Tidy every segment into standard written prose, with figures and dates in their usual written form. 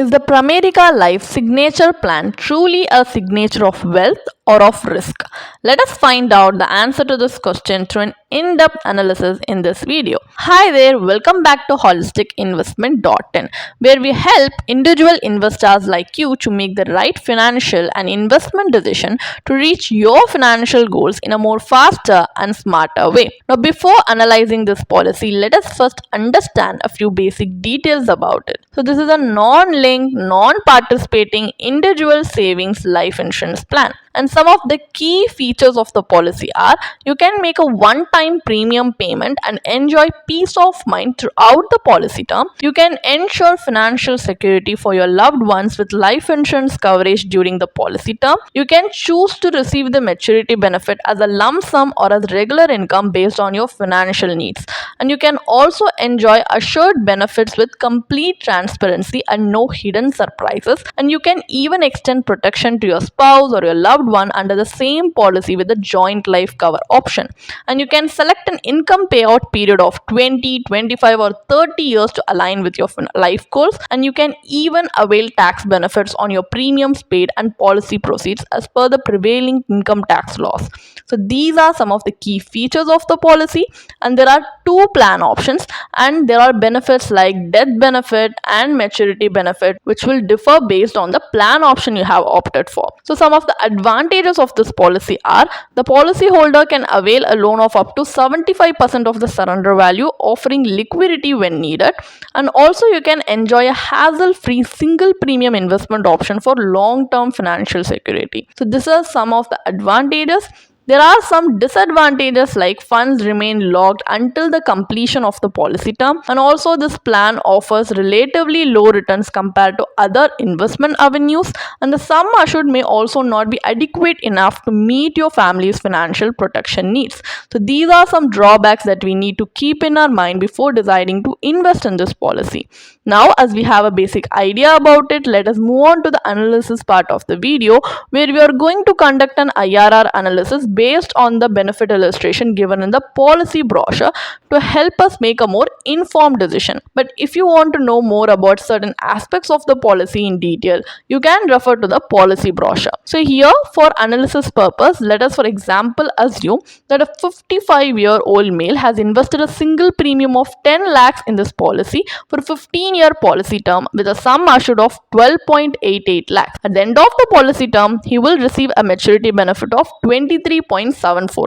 Is the Pramerica Life Signature Plan truly a signature of wealth or of risk? Let us find out the answer to this question through an in-depth analysis in this video. Hi there, welcome back to holisticinvestment.in, where we help individual investors like you to make the right financial and investment decision to reach your financial goals in a more faster and smarter way. Now, before analyzing this policy, let us first understand a few basic details about it. So this is a non-linked, non-participating individual savings life insurance plan. And some of the key features of the policy are: you can make a one-time premium payment and enjoy peace of mind throughout the policy term. You can ensure financial security for your loved ones with life insurance coverage during the policy term. You can choose to receive the maturity benefit as a lump sum or as regular income based on your financial needs. And you can also enjoy assured benefits with complete transparency and no hidden surprises. And you can even extend protection to your spouse or your loved one under the same policy with the joint life cover option. And you can select an income payout period of 20, 25 or 30 years to align with your life goals. And you can even avail tax benefits on your premiums paid and policy proceeds as per the prevailing income tax laws. So these are some of the key features of the policy, and there are two plan options, and there are benefits like death benefit and maturity benefit, which will differ based on the plan option you have opted for. So some of the advantages of this policy are: the policyholder can avail a loan of up to 75% of the surrender value, offering liquidity when needed. And also you can enjoy a hassle-free single premium investment option for long-term financial security. So these are some of the advantages. There are some disadvantages like funds remain locked until the completion of the policy term, and also this plan offers relatively low returns compared to other investment avenues, and the sum assured may also not be adequate enough to meet your family's financial protection needs. So these are some drawbacks that we need to keep in our mind before deciding to invest in this policy. Now, as we have a basic idea about it, let us move on to the analysis part of the video, where we are going to conduct an IRR analysis based on the benefit illustration given in the policy brochure to help us make a more informed decision. But if you want to know more about certain aspects of the policy in detail, you can refer to the policy brochure. So here, for analysis purpose, let us for example assume that a 55-year-old male has invested a single premium of 10 lakhs in this policy for 15-year policy term with a sum assured of 12.88 lakhs. At the end of the policy term, he will receive a maturity benefit of 23.74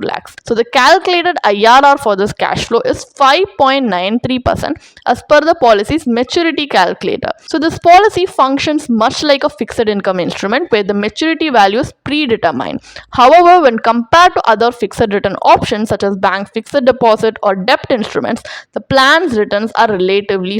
lakhs. So the calculated IRR for this cash flow is 5.93% as per the policy's maturity calculator. So this policy functions much like a fixed income instrument where the maturity value is predetermined. However, when compared to other fixed return options such as bank fixed deposit or debt instruments, the plan's returns are relatively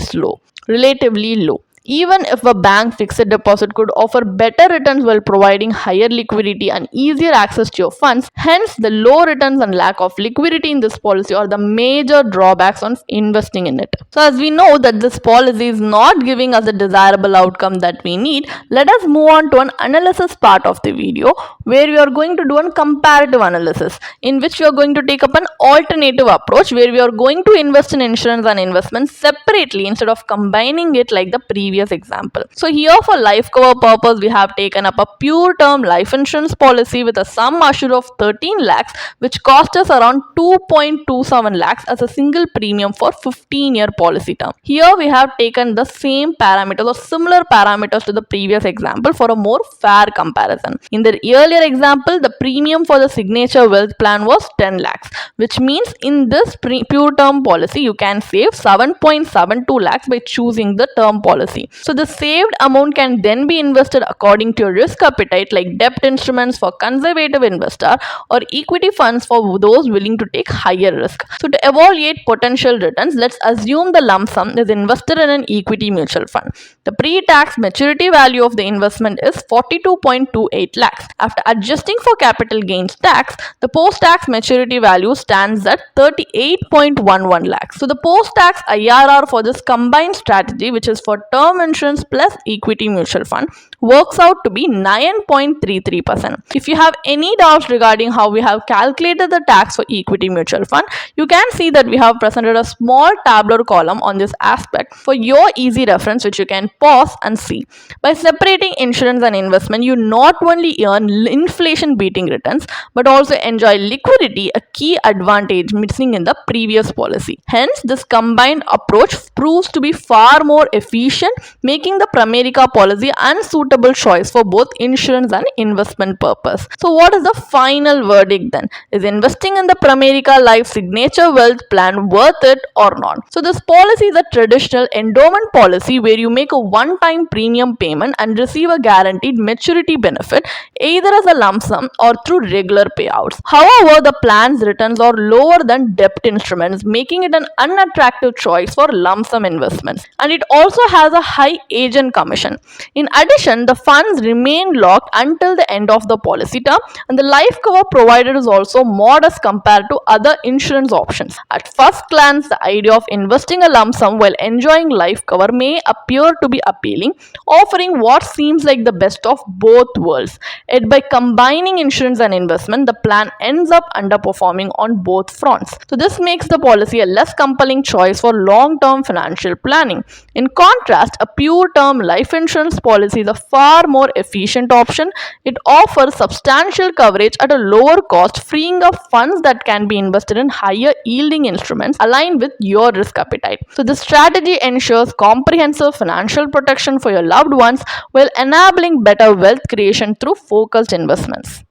low. Even if a bank fixed deposit could offer better returns while providing higher liquidity and easier access to your funds, hence the low returns and lack of liquidity in this policy are the major drawbacks on investing in it. So as we know that this policy is not giving us the desirable outcome that we need, let us move on to an analysis part of the video, where we are going to do a comparative analysis, in which we are going to take up an alternative approach where we are going to invest in insurance and investments separately instead of combining it like the previous example. So here, for life cover purpose, we have taken up a pure term life insurance policy with a sum assured of 13 lakhs, which cost us around 2.27 lakhs as a single premium for 15-year policy term. Here we have taken the same parameters or similar parameters to the previous example for a more fair comparison. In the earlier example, the premium for the signature wealth plan was 10 lakhs, which means in this pure term policy you can save 7.72 lakhs by choosing the term policy. So the saved amount can then be invested according to your risk appetite, like debt instruments for conservative investor or equity funds for those willing to take higher risk. So to evaluate potential returns, let's assume the lump sum is invested in an equity mutual fund. The pre-tax maturity value of the investment is 42.28 lakhs. After adjusting for capital gains tax, the post-tax maturity value is stands at 38.11 lakhs. So the post-tax IRR for this combined strategy, which is for term insurance plus equity mutual fund, works out to be 9.33%. If you have any doubts regarding how we have calculated the tax for equity mutual fund, you can see that we have presented a small tabular column on this aspect for your easy reference, which you can pause and see. By separating insurance and investment, you not only earn inflation beating returns but also enjoy liquidity, a key advantage missing in the previous policy. Hence, this combined approach proves to be far more efficient, making the Pramerica policy unsuitable choice for both insurance and investment purpose. So what is the final verdict then? Is investing in the Pramerica Life Signature Wealth Plan worth it or not? So this policy is a traditional endowment policy where you make a one-time premium payment and receive a guaranteed maturity benefit either as a lump sum or through regular payouts. However, the plan's returns are lower than debt instruments, making it an unattractive choice for lump sum investments. And it also has a high agent commission. In addition, the funds remain locked until the end of the policy term, and the life cover provided is also modest compared to other insurance options. At first glance, the idea of investing a lump sum while enjoying life cover may appear to be appealing, offering what seems like the best of both worlds. Yet, by combining insurance and investment, the plan ends up underperforming on both fronts. So, this makes the policy a less compelling choice for long term financial planning. In contrast, a pure term life insurance policy is a far more efficient option. It offers substantial coverage at a lower cost, freeing up funds that can be invested in higher yielding instruments aligned with your risk appetite. So, this strategy ensures comprehensive financial protection for your loved ones while enabling better wealth creation through focused investments.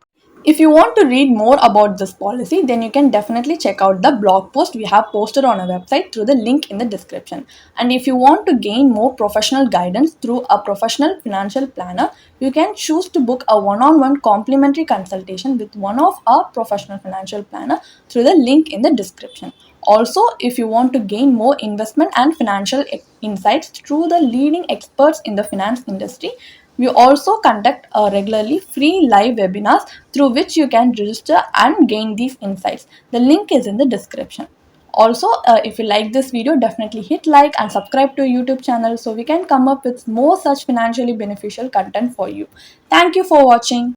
If you want to read more about this policy, then you can definitely check out the blog post we have posted on our website through the link in the description. And if you want to gain more professional guidance through a professional financial planner, you can choose to book a one-on-one complimentary consultation with one of our professional financial planner through the link in the description. Also, if you want to gain more investment and financial insights through the leading experts in the finance industry, we also conduct regularly free live webinars through which you can register and gain these insights. The link is in the description. Also, if you like this video, definitely hit like and subscribe to our YouTube channel so we can come up with more such financially beneficial content for you. Thank you for watching.